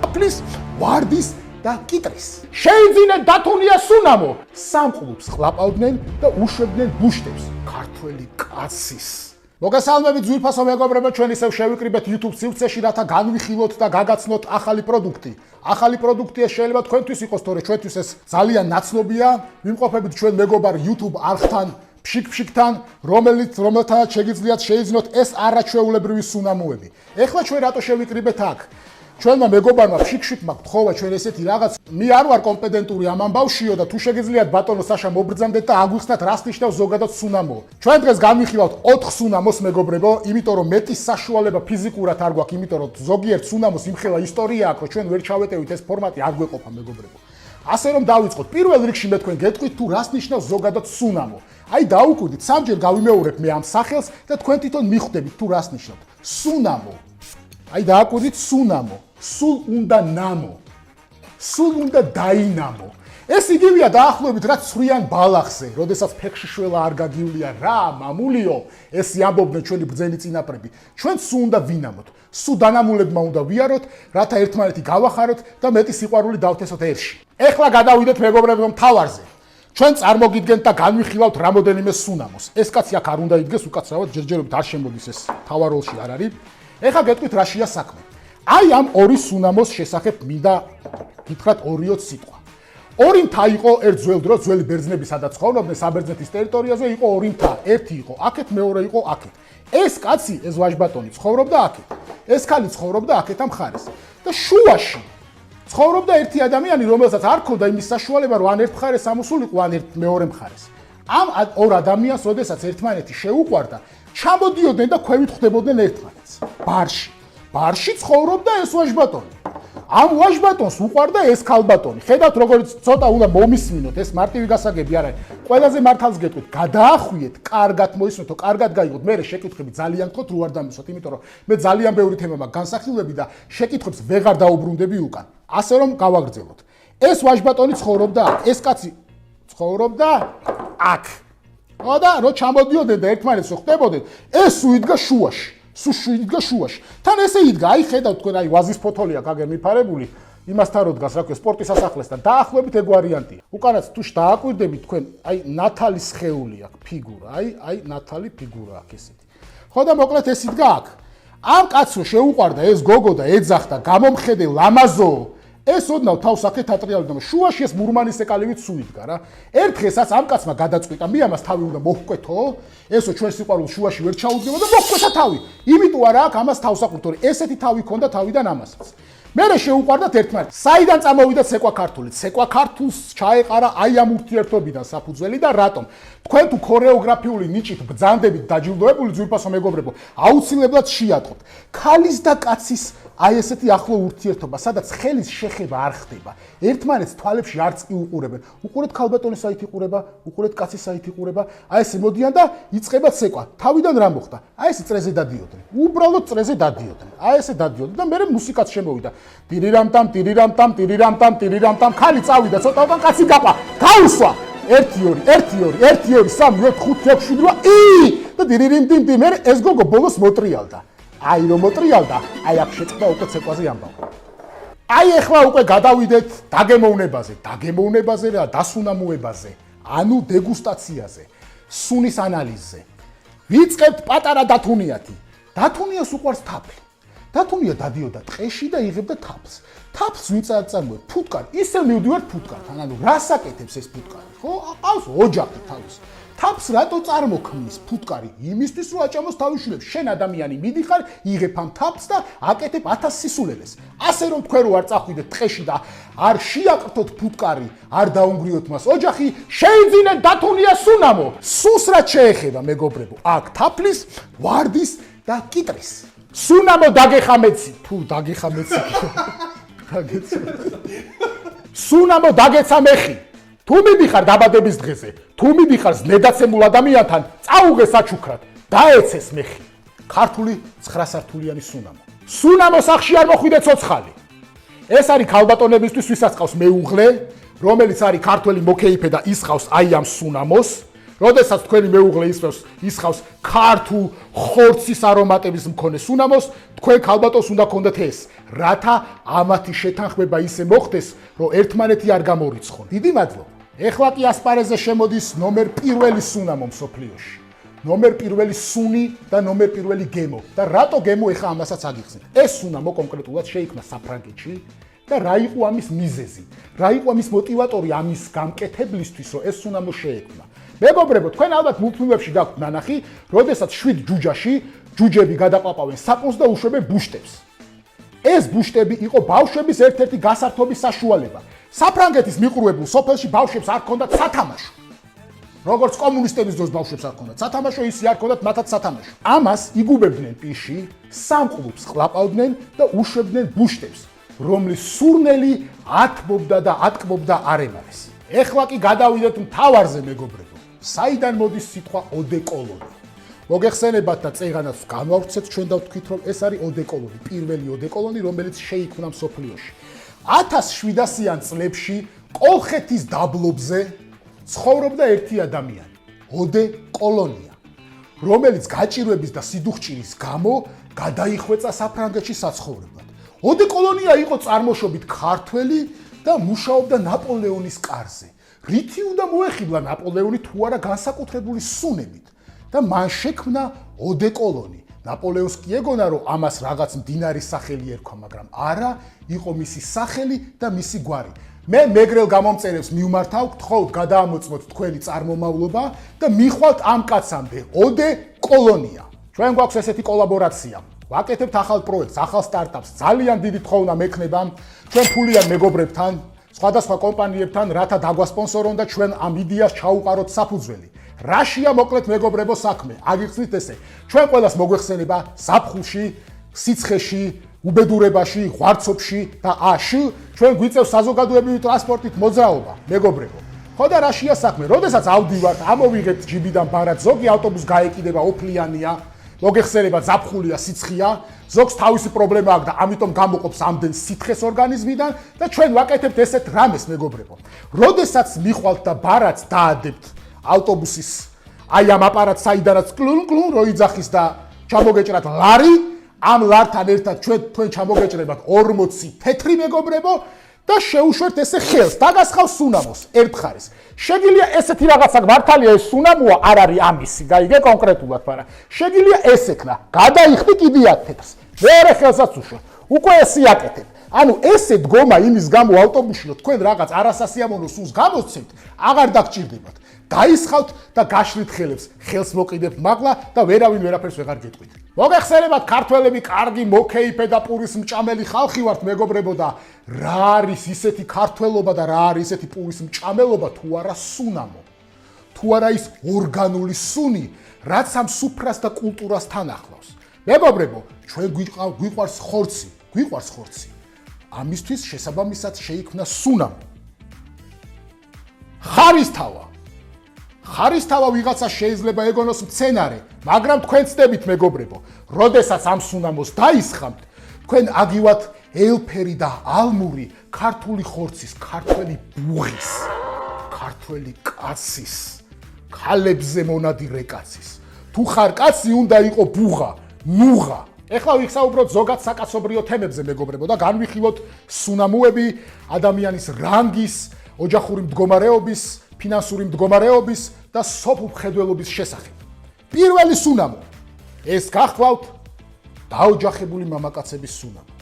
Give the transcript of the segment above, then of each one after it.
თაფლის, ვარდის და კიტრის. შეიძინეთ დათუნია სუნამო, სამყლობს ყლაპავდნენ და უშვებდნენ ბუშტებს. ქართველი კაცის. მოგესალმებით ძვირფასო მეგობრებო, ჩვენ ისევ შევიკრიბეთ YouTube სივრცეში, რათა განვიხილოთ და გაგაცნოთ ახალი პროდუქტი. ახალი პროდუქტი ეს შეიძლება თქვენთვის იყოს, თორე ჩვენთვის ეს ძალიან ნაცნობია. ვიმყოფებით ჩვენ მეგობარ YouTube არხთან, ფშიკ-ფშიკთან, რომელთანაც შეგიძლიათ შეიძინოთ ეს არაჩვეულებრივი სუნამოები. ეხლა ჩვენ რატო შევიკრიბეთ აქ? ჩვენმა მეგობარმა ფშიკ-ფშიკმა გთხოვა ჩვენ ესეთი რაღაც, მე არ ვარ კომპეტენტური ამ ამბავშიო და თუ შეგიძლიათ ბატონო საშა მობრძანდეთ და აგვიხსნათ რას ნიშნავს ზოგადად სუნამო. ჩვენ დღეს განვიხილავთ 4 სუნამოს მეგობრებო, იმიტომ რომ მეტის საშუალება ფიზიკურად არ გვაქვს, იმიტომ რომ ზოგიერთ სუნამოს იმხელა ისტორია აქვს, რომ ჩვენ ვერ ჩავეტევით ეს ფორმატი არ გვეყოფა მეგობრებო. ასე რომ დავიწყოთ, პირველ რიგში მე თქვენ გეტყვით თუ რას ნიშნავს ზოგადად სუნამო. აი დაუკვირდით, სამჯერ გავიმეორებ მე ამ სახელს და თქვენ თვითონ მიხვდებით თუ რას ნიშნავს. სუნამო. აი დააკვირდით სუნამო. სულ უნდა ნამო. სულ უნდა დაინამო. ეს იგივეა დაახლოებით რაც ცვრიან ბალახზე, როდესაც ფეხშიშველა არ გაგივლია რა, მამულიო, ეს იამბობდნენ ჩვენი ბრძენი წინაპრები. ჩვენ სულ უნდა ვინამოთ. სულ დანამულებმა უნდა ვიაროთ, რათა ერთმანეთი გავახაროთ და მეტი სიყვარული დავთესოთ ერში. ეხლა გადავიდეთ მეგობრებო მთავარზე. ჩვენ წარმოგიდგენთ და განვიხილავთ რამოდენიმე სუნამოს. ეს კაცი აქ არ უნდა იდგეს, უკაცრავად ჯერჯერობით არ შემოდის ეს თავარ როლში არ არის. ეხლა გეტყვით რაშია საქმე. აი ამ ორი სუნამოს შესახებ მინდა გითხრათ ორიოც სიტყვა. ორი მთა იყო ერთ ძველ დროს, ძველი ბერძნები სადაც ცხოვრობდნენ საბერძნეთის ტერიტორიაზე იყო ორი მთა. ერთი იყო აქეთ, მეორე იყო აქეთ. ეს კაცი, ეს ვაჟბატონი ცხოვრობდა აქეთ. ეს ქალი ცხოვრობდა აქეთ ამ მხარეს. და შუაში ცხოვრობდა ერთი ადამიანი, რომელსაც არ ქონდა იმის საშუალება, რომ ან ერთ მხარეს ამოსულიყო, ან ერთ მეორე მხარეს. ამ ორ ადამიანს, როდესაც ერთმანეთი შეუყვარდა, ჩამოდიოდნენ და ქვევით ხვდებოდნენ ერთმანეთს. ბარში ცხოვრობდა ეს ვაჟბატონი. ამ ვაჟბატონს უყვარდა ეს ქალბატონი. ხედავთ როგორც ცოტა უნდა მომისმინოთ, ეს მარტივი გასაგები არ არის. ყველაზე მართალს გეტყვით, გადაახვიეთ, კარგად მოისმენთ, კარგად გაიგოთ. მე შეკითხები ძალიან გქოთ, რო არ დამისვათ, იმიტომ რომ მე ძალიან ბევრი თემა მაქვს განსახილვები და შეკითხებს ვეღარ დაუბრუნდები უკან. ასე რომ გავაგრძელოთ. ეს ვაჟბატონი ცხოვრობდა აქ, ეს კაცი ცხოვრობდა აქ. და რო ჩამოდიოდნენ და ერთმანეთს ხვდებოდნენ, ეს უიდგა შუაში. სუშვიდგა შუაში. თან ესე იდგა, აი ხედავთ თქვენ, აი ვაზის ფოთოლია გაგერ მიფარებული, იმასთან რო დგას, რა ქვია, სპორტის სასახლესთან, დაახლოებით ეგ ვარიანტია. უკანაც თუ დააკვირდებით თქვენ, აი ნათალის სხეული აქვს, ფიგურა, აი ნათალი ფიგურა აქვს ესეთი. ხო და მოკლედ ეს იდგა აქ. ამ კაცო შეუყვარდა ეს გოგო და ეძახდა, გამომხედე ლამაზო. ეს ოდნავ თავს აქეთ ატრიალდა, შუაში ეს მურმანის ეკალივით სუიდგა რა. ერთ დღესაც ამ კაცმა გადაწყვიტა, მე ამას თავი უნდა მოჰკვეთო, ესო ჩვენ სიყვარულს შუაში ვერ ჩაუდგება და მოჰკვეთა თავი. იმიტომ არა აქ ამას თავს აყვრთო, ესეთი თავი ქონდა თავიდან ამასაც. მერე შეუყვარდათ ერთმანეთს. საიდან წამოვიდა ცეკვა ქართული? ცეკვა ქართულს ჩაეყარა აი ამ ურთიერთობიდან საფუძველი და რატომ? თქვენ თუ ქორეოგრაფიული ნიჭით ბრძანდებით დაჯილდოებული ძვირფასო მეგობრებო, აუცილებლად შეატყოთ. ქალის და კაცის აი ესეთი ახლო ურთიერთობა, სადაც ხელის შეხება არ ხდება. ერთმანეთს თვალებში არც კი უყურებენ. უყურეთ ქალბატონის საით იყურება, უყურეთ კაცის საით იყურება. აი ესე მოდიან და იწყება ცეკვა. თავიდან რა მოხდა? აი ესე წრეზე დადიოდნენ. უბრალოდ წრეზე დადიოდნენ. აი ესე დადიოდნენ და მერე მუსიკაც შემოვიდა. ტირირამტამ, ტირირამტამ, ტირირამტამ, ტირირამტამ, ხალი წავიდა, ცოტა უკან კაცი გაყვა. გაუსვა. 1 2 1 2 1 2 3 4 5 6 7 8 და ტირირიმტიმტი მერე ეს გოგო ბოლოს მოტრიალდა. აი რომ მოტრიალდა, აი აქ შეწყდა უკვე ცეკვაზე ამბავი. აი ეხლა უკვე გადავიდეთ დაგემოვნებაზე რა, დასუნამოებაზე, ანუ დეგუსტაციაზე, სუნის ანალიზზე. ვიწყებთ პატარა დათუნიათი. დათუნიას უყვარს თაფლი. დათუნია დადიოდა ტყეში და იღებდა თაფლს. თაფლს ვინ წარწამოებს? ფუტკარი. ისევ მივდივართ ფუტკართან. ანუ რას აკეთებს ეს ფუტკარი? ხო, აყავს ოჯახი თავის. თაფლს რატო წარმოქმნის ფუტკარი? იმისთვის რომ აჭამოს თავის შვილებს. შენ ადამიანი მიდიხარ, იღებ ამ თაფლს და აკეთებ 1000 სისულელეს. ასე რომ თქვენ რო არ წახვიდეთ ტყეში და არ შეაკრთოთ ფუტკარი, არ დაუნგრიოთ მას ოჯახი, შეიძინეთ დათუნია სუნამო. სულს რაც შეეხება მეგობრებო, აქ თაფლის, ვარდის და კიტრის. სუნამო დაგეხამეცი, თუ დაგეხამეცი. სუნამო დაგეცა მეხი. თუ მიდიხარ დაბადების დღეზე, თუ მიდიხარ ზნედაცემულ ადამიანთან, წაუღე საჩუქრად, დაეცეს მეხი. ქართული 9 სართულიანი სუნამო. სუნამო სახში არ მოხვიდე ცოცხალი. ეს არის ქალბატონებისთვის, ვისაც ყავს მეუღლე, რომელიც არის ქართველი მოკეიფე და ისყავს აი ამ სუნამოს. როდესაც თქვენი მეუღლე ისხავს ქართულ ხორცის არომატების მქონე სუნამოს, თქვენ ქალბატონს უნდა გქონდეთ ეს, რათა ამათი შეთანხმება ისე მოხდეს, რომ ერთმანეთი არ გამორიცხონ. დიდი მადლობა. ეხლა კი ასპარეზზე შემოდის ნომერ პირველი სუნამო მსოფლიოში. ნომერ პირველი სუნი და ნომერ პირველი გემო. და რატო გემო ეხლა ამასაც აგიხსნით? ეს სუნამო კონკრეტულად შეიქმნა საფრანგეთში და რა იყო ამის მიზეზი? რა იყო ამის мотиваტორი ამის გამკეთებლისთვის, რომ ეს სუნამო შეექმნა? მეგობრებო, თქვენ ალბათ მულტფილმებში გაქვთ ნანახი, როდესაც 7 ჯუჯაში ჯუჯები გადაყლაპავენ საკონს და უშვებენ ბუშტებს. ეს ბუშტები იყო ბავშვების ერთ-ერთი გასართობის საშუალება. საფრანგეთის მიყრუებულ სოფელში ბავშვებს არ ჰქონდათ სათამაშო. როგორც კომუნისტების დროს ბავშვებს არ ჰქონდათ სათამაშო, ისე არ ჰქონდათ მათაც სათამაშო. ამას იგუბებდნენ პიში, სამყურობს ყლაპავდნენ და უშვებდნენ ბუშტებს, რომლის სურნელი ათბობდა და ატკბობდა არემარეს. ეხლა კი გადავიდეთ მთავარზე, მეგობრებო. საიდან მოდის სიტყვა ოდეკოლონი? მოგეხსენებათ და წეღანაც განვავრცეთ ჩვენ და ვთქვით, რომ ეს არის ოდეკოლონი, პირველი ოდეკოლონი, რომელიც შეიქმნა მსოფლიოში. 1700-იან წლებში კოლხეთის დაბლობზე ცხოვრობდა ერთი ადამიანი, ოდეკოლონია, რომელიც გაჭირვების და სიდუხჭირის გამო გადაიხვეწა საფრანგეთში საცხოვრებლად. ოდეკოლონია იყო წარმოშობით ქართველი და მუშაობდა ნაპოლეონის კარზე. რითი უნდა მოეხიბლა ნაპოლეონი თუ არა განსაკუთრებული სუნებით და მან შექმნა ოდეკოლონი. ნაპოლეონს კი ეგონა, რომ ამას რაღაც მდინარის სახელი ერქვა, მაგრამ არა, იყო მისი სახელი და მისი გვარი. მე მეგრელ გამომწერებს მივმართავ, გთხოვთ გადაამოწმოთ თქვენი წარმომავლობა და მიხვალთ ამ კაცამდე, ოდეკოლონია. ჩვენ გვაქვს ესეთი კოლაბორაცია. ვაკეთებთ ახალ პროექტს, ახალ სტარტაპს, ძალიან დიდი თხოვნა მექნება ჩვენ ფულიან მეგობრებთან, სხვადასხვა კომპანიებთან, რათა დაგვასპონსორონ და ჩვენ ამ იდეას ჩაუყაროთ საფუძველი. რაშია მოკლედ მეგობრებო საქმე? აგიხსნით ესე, ჩვენ ყველას მოგვეხსენება ზაფხულში, სიცხეში, უბედურებაში, ღვარცობში და ჩვენ გვიწევს საზოგადოებრივი ტრანსპორტით მოძრაობა, მეგობრებო. ხო და რაშია საქმე? როდესაც ავდივართ, ამოვიღებთ ჯიბიდან ბარად, ზოგი ავტობუს გაეკიდება ოფლიანია, მოგეხსენება ზაფხულია, სიცხეა, ზოგს თავისი პრობლემა აქვს და ამიტომ გამოყოფს ამდენ სითხეს ორგანიზმიდან და ჩვენ ვაკეთებთ ესეთ რამეს, მეგობრებო. როდესაც მიხვალთ და ბარად დაადებთ ავტობუსის აი ამ აპარატს, საიდანაც კლუნ-კლუნ რო იძახის და ჩამოგეჭრათ ლარი, ამ ლართან ერთად თქვენ ჩამოგეჭრებათ 40 თეთრი, მეგობრებო, და შეუშვერთ ესე ხელს, დაგასხავს სუნამოს ერთხარის. შეგიძლია ესეთი რაღაცა მართალია ეს სუნამოა, არ არის ამისი, გაიგე კონკრეტულად, მაგრამ შეგიძლია ესექნა, გადაიხდი კიდიათ თეთრს. მეორე ხელსაც უშვერ. უკვე ესე აკეთებ. ანუ ესე დგომა იმის გამო ავტობუსში, რომ თქვენ რაღაც არასასიამოვნო სუნს გამოცემთ, აღარ დაგჭირდებათ. დაისხავთ და გაშლით ხელებს, ხელს მოკიდებთ მაღლა და ვერავინ ვერაფერს ვეღარ გეტყვით. მოგეხსენებათ, ქართველები კარგი მოკეიფე და პურის მჭამელი ხალხი ვართ, მეგობრებო, და რა არის ისეთი ქართველობა და რა არის ისეთი პურის მჭამელობა თუ არა სუნამო. თუ არა ის ორგანული სუნი, რაც ამ სუფრას და კულტურას თან ახლავს. მეგობრებო, ჩვენ გვიყვარს ხორცი, გვიყვარს ხორცი. ამისთვის შესაბამისად შეიქმნა სუნამო. ხარისთავა. ხარისთავა ვიღაცა შეიძლება ეგონოს მცენარე, მაგრამ თქვენ ცდებით, მეგობრებო, როდესაც ამ სუნამოს დაისხამთ, თქვენ აგივათ ელფერი და ალმური ქართული ხორცის, ქართველი ბუღის, ქართველი კაცის, ქალებზე მონადირე კაცის. თუ ხარ კაცი, უნდა იყო ბუღა, ნუღა. ეხლა ვიხსაუბროთ ზოგად საკაცობრიო თემებზე, მეგობრებო, და განვიხილოთ სუნამოები, ადამიანის რანგის, ოჯახური მდგომარეობის, ფინანსური მდგომარეობის და სოფლმხედველობის შესახებ. პირველი სუნამო. ეს გახლავთ დაოჯახებული მამაკაცების სუნამო.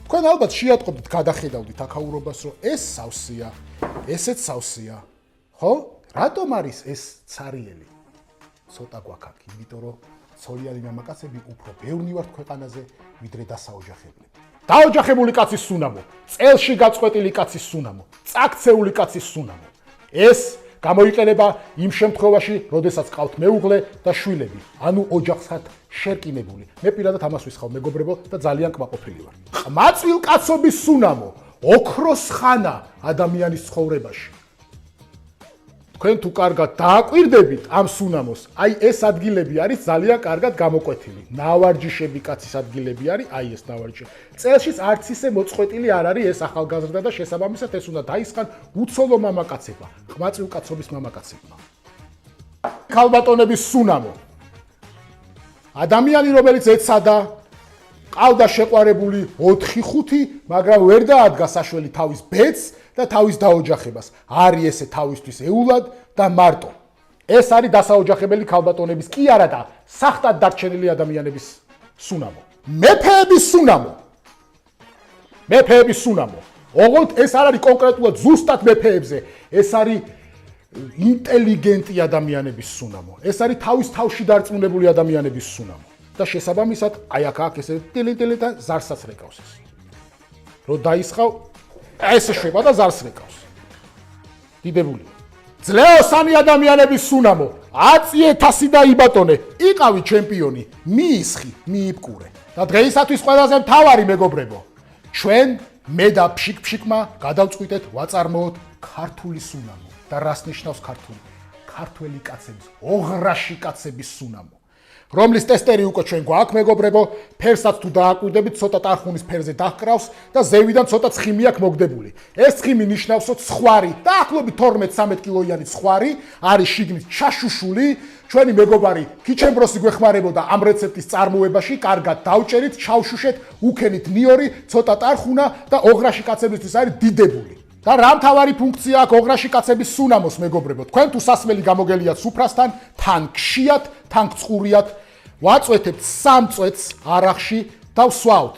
თქვენ ალბათ შეატყობთ, გადახედავდით აქაურობას, რომ ეს სავსეა, ესეც სავსეა. ხო? რატომ არის ეს цаრიელი? ცოტა გვაქვს აქ, იმიტომ რომ ცოლიანი მამაკაცები უფრო ბევრნი ვართ ქვეყანაზე, ვიდრე დასაოჯახებლები. დაოჯახებული კაცის სუნამო, წელში გაწყვეტილი კაცის სუნამო, წაქცეული კაცის სუნამო. ეს გამოიყენება იმ შემთხვევაში, როდესაც ყავთ მეუღლე და შვილები, ანუ ოჯახსთან შერკინებული. მე პირადად ამას ვისხავ, მეგობრებო, და ძალიან კმაყოფილი ვარ. ყმაწვილ კაცობის სუნამო, ოქროს ხანა ადამიანის ცხოვრებაში. თქვენ თუ კარგად დააკვირდებით ამ სუნამოს, აი ეს ადგილები არის ძალიან კარგად გამოკვეთილი. ნავარჯიშები კაცის ადგილები არის, აი ეს ნავარჯიშები. წელშიც არც ისე მოწყვეტილი არ არის ეს ახალგაზრდა და შესაბამისად ეს უნდა დაისხან უცოლო მამაკაცებმა, ყმაწვილ კაცობის მამაკაცებმა. ქალბატონების სუნამო. ადამიანი, რომელიც ეცადა, ყავდა შეყვარებული 4-5, მაგრამ ვერ დაადგა საშველი თავის ბედს და თავის დაოჯახებას. არის ესე თავისთვის ეულად და მარტო. ეს არის დასაოჯახებელი ქალბატონების კი არა და სახტად დარჩენილი ადამიანების სუნამო. მეფეების სუნამო. ოღონდ ეს არ არის კონკრეტულად ზუსტად მეფეებზე, ეს არის ინტელიგენტი ადამიანების სუნამო. ეს არის თავის თავში დარწმუნებული ადამიანების სუნამო. და შესაბამისად, აი აქ ესე ტილიტილი და ზარსაც რეკავს ეს. რო დაისხავ, ეს შვება და ზარს რეკავს. დიდებული. ძლეოსანი ადამიანების სუნამო. 10,000 დაიბატონე, იყავი ჩემპიონი, მიისხი, მიიპკურე. და დღეისათვის ყველაზე მთავარი მეგობრებო, ჩვენ მე და ფშიკ-ფშიკმა გადავწყვიტეთ ვაწარმოოთ ქართული სუნამო. და რას ნიშნავს ქართული? ქართველი კაცების, ოღრაში კაცების სუნამო. რომლის ტესტერი უკვე ჩვენ გვაქვს მეგობრებო, ფერსაც თუ დააკვირდებით, ცოტა ტარხუნის ფერზე დაჰკრავს და ზევიდან ცოტა ცხიმი აქვს მოგდებული. ეს ცხიმი ნიშნავს, რომ ხვარი, დაახლოებით 12-13 კილოიანი ხვარი არის შიგნით ჩაშუშული. ჩვენი მეგობარი ქიჩემბროსი გვეხმარებოდა ამ რეცეპტის წარმოებაში, კარგად დავჭერით, ჩავშუშეთ, უქენით ნიორი, ცოტა ტარხუნა და ოღრაში კაცებისთვის არის დიდებული. და რა მთავარი ფუნქცია აქვს ოღრაში კაცების სუნამოს მეგობრებო? თქვენ თუ სასმელი გამოგელიათ სუფრასთან, თან გშიათ, თან გწყურიათ, ვაწვეთებთ 3 წვეთს არახში და ვსვავთ.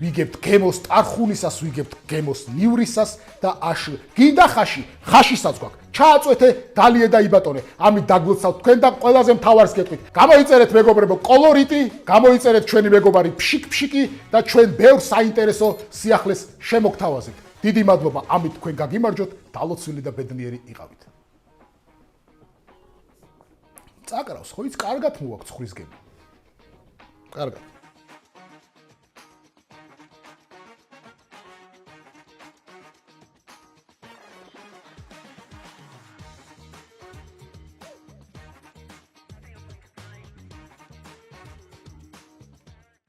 ვიგებთ გემოს ტარხუნისას, ვიგებთ გემოს ნივრისას და აში. გინდა ხაშისაც გვაქვს. ჩააწვეთე, დალიე და იბატონე. ამით დაგლოცავთ თქვენ და ყველაზე მთავარს გეტყვით. გამოიწერეთ მეგობრებო კოლორიტი, გამოიწერეთ ჩვენი მეგობარი ფშიკ-ფშიკი და ჩვენ ბევრ საინტერესო სიახლეს შემოგთავაზეთ. დიდი მადლობა, ამით თქვენ გაგიმარჯოთ, დალოცვილი და ბედნიერი იყავით. წაკრავს, ხო იც კარგად მოაქვს ხვრის გემი. კარგად.